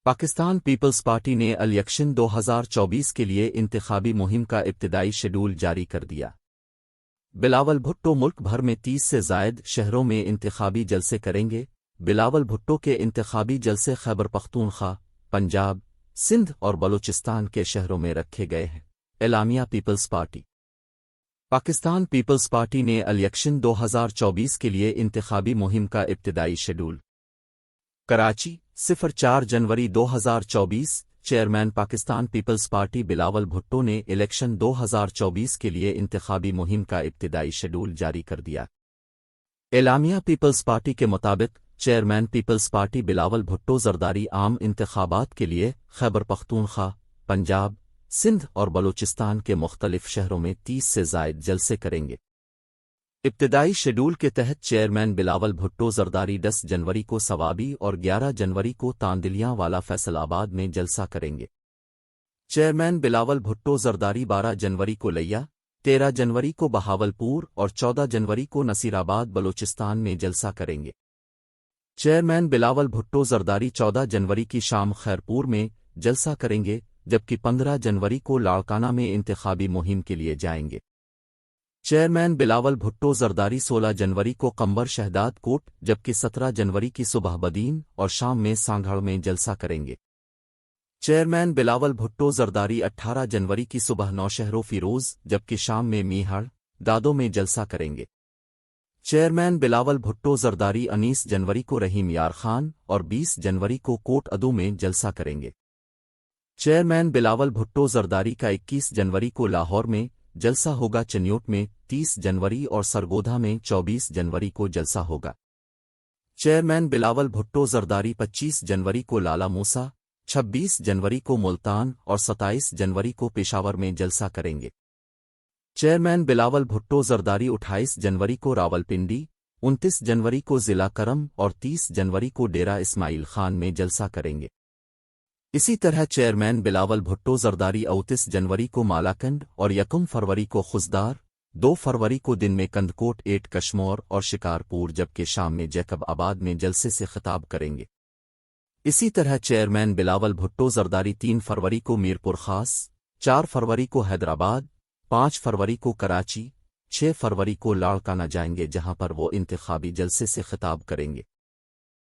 Pakistan Peoples Party نے election 2024 کے لیے انتخابی مہم کا ابتدائی شیڈول جاری کر دیا۔ بلاول بھٹو ملک بھر میں 30 سے زائد شہروں میں انتخابی جلسے کریں گے۔ بلاول بھٹو کے انتخابی جلسے خیبر پختونخوا، پنجاب، سندھ اور بلوچستان کے شہروں میں رکھے گئے ہیں۔ اعلامیہ Peoples Party Pakistan Peoples Party نے الیکشن 2024 کے لیے انتخابی مہم کا ابتدائی شیڈول۔ کراچی، 04 جنوری 2024 chairman Pakistan Peoples party Bilawal Bhutto نے الیکشن 2024 کے لیے انتخابی مہم کا ابتدائی شیڈول جاری کر دیا۔ اعلامیہ پیپلز پارٹی کے مطابق چیئرمین پیپلز پارٹی بلاول بھٹو زرداری عام انتخابات کے لیے خیبر پختونخوا، پنجاب، سندھ اور بلوچستان کے مختلف شہروں میں 30 سے زائد جلسے کریں گے۔ ابتدائی شیڈول کے تحت چیئرمین بلاول بھٹو زرداری 10 جنوری کو سوابی اور 11 جنوری کو تاندلیاں والا فیصل آباد میں جلسہ کریں گے۔ چیئرمین بلاول بھٹو زرداری 12 جنوری کو لیا، 13 جنوری کو بہاولپور اور 14 جنوری کو نصیر آباد بلوچستان میں جلسہ کریں گے۔ چیئرمین بلاول بھٹو زرداری 14 جنوری کی شام خیرپور میں جلسہ کریں گے، جبکہ 15 جنوری کو لاڑکانہ میں انتخابی مہم کے لیے جائیں گے۔ چیئرمین بلاول بھٹو زرداری 16 جنوری کو قمبر شہداد کوٹ، جبکہ 17 جنوری کی صبح بدین اور شام میں سانگھڑ میں جلسہ کریں گے۔ چیئرمین بلاول بھٹو زرداری 18 جنوری کی صبح نوشہرو فیروز، جبکہ شام میں میہڑ، دادو میں جلسہ کریں گے۔ چیئرمین بلاول بھٹو زرداری 19 جنوری کو رحیم یار خان اور 20 جنوری کو کوٹ ادو میں جلسہ کریں گے۔ چیئرمین بلاول بھٹو زرداری کا 21 جنوری کو لاہور میں جلسہ ہوگا، چنیوٹ میں 30 جنوری اور سرگودھا میں 24 جنوری کو جلسہ ہوگا۔ چیئرمین بلاول بھٹو زرداری 25 جنوری کو لالا موسیٰ، 26 جنوری کو ملتان اور 27 جنوری کو پشاور میں جلسہ کریں گے۔ چیئرمین بلاول بھٹو زرداری 28 جنوری کو راولپنڈی، 29 جنوری کو ضلع کرم اور 30 جنوری کو ڈیرہ اسماعیل خان میں جلسہ کریں گے۔ اسی طرح چیئرمین بلاول بھٹو زرداری 29 جنوری کو مالاکنڈ اور 1 فروری کو خزدار، 2 فروری کو دن میں کندکوٹ 8 کشمور اور شکارپور، جبکہ شام میں جیکب آباد میں جلسے سے خطاب کریں گے۔ اسی طرح چیئرمین بلاول بھٹو زرداری 3 فروری کو میرپور خاص، 4 فروری کو حیدرآباد، 5 فروری کو کراچی، 6 فروری کو لاڑکانہ جائیں گے، جہاں پر وہ انتخابی جلسے سے خطاب کریں گے۔